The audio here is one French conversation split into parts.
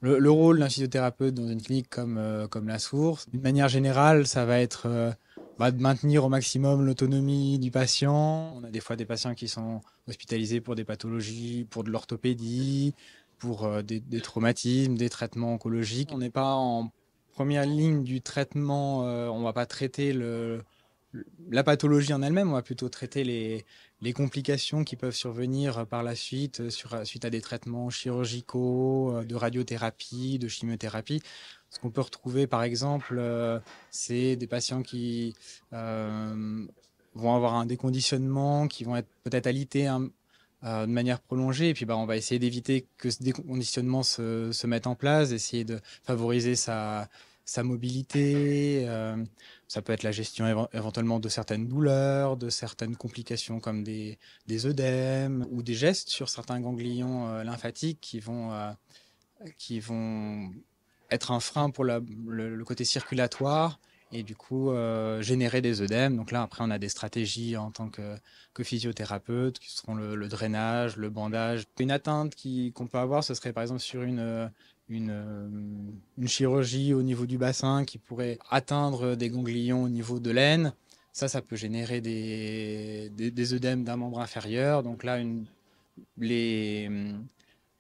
Le rôle d'un physiothérapeute dans une clinique comme la Source, d'une manière générale, ça va être de maintenir au maximum l'autonomie du patient. On a des fois des patients qui sont hospitalisés pour des pathologies, pour de l'orthopédie, pour des traumatismes, des traitements oncologiques. On n'est pas en première ligne du traitement, on ne va pas traiter la pathologie en elle-même, on va plutôt traiter les complications qui peuvent survenir par la suite, suite à des traitements chirurgicaux, de radiothérapie, de chimiothérapie. Ce qu'on peut retrouver, par exemple, c'est des patients qui vont avoir un déconditionnement, qui vont être peut-être alités de manière prolongée. Et puis, on va essayer d'éviter que ce déconditionnement se mette en place, essayer de favoriser sa mobilité. Ça peut être la gestion éventuellement de certaines douleurs, de certaines complications comme des œdèmes ou des gestes sur certains ganglions lymphatiques qui vont être un frein pour le côté circulatoire et du coup générer des œdèmes. Donc là, après, on a des stratégies en tant que physiothérapeute qui seront le drainage, le bandage. Une atteinte qu'on peut avoir, ce serait par exemple sur une chirurgie au niveau du bassin qui pourrait atteindre des ganglions au niveau de l'aine. Ça peut générer des œdèmes d'un membre inférieur. Donc là, les,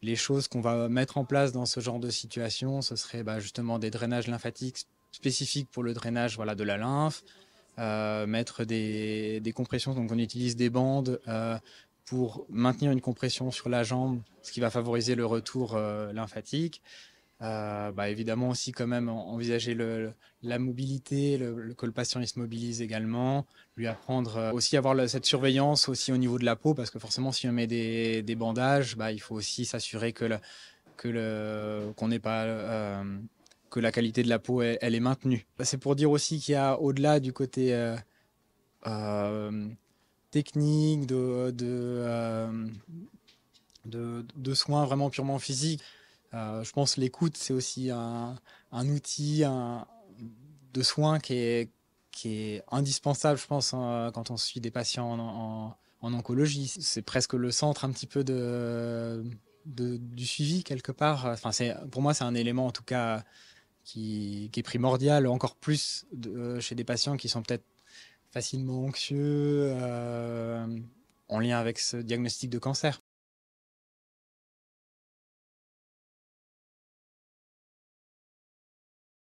les choses qu'on va mettre en place dans ce genre de situation, ce serait justement des drainages lymphatiques spécifiques pour le drainage de la lymphe, mettre des compressions, donc on utilise des bandes pour maintenir une compression sur la jambe, ce qui va favoriser le retour lymphatique. Évidemment aussi quand même envisager la mobilité, que le patient il se mobilise également, lui apprendre aussi avoir cette surveillance aussi au niveau de la peau parce que forcément si on met des bandages, il faut aussi s'assurer qu'on n'ait pas que la qualité de la peau elle est maintenue. C'est pour dire aussi qu'il y a au-delà du côté euh, technique de soins vraiment purement physiques. Je pense que l'écoute, c'est aussi un outil de soins qui est indispensable, je pense, quand on suit des patients en oncologie. C'est presque le centre un petit peu du suivi, quelque part. Enfin, pour moi, c'est un élément, en tout cas, qui est primordial, encore plus chez des patients qui sont peut-être facilement anxieux, en lien avec ce diagnostic de cancer.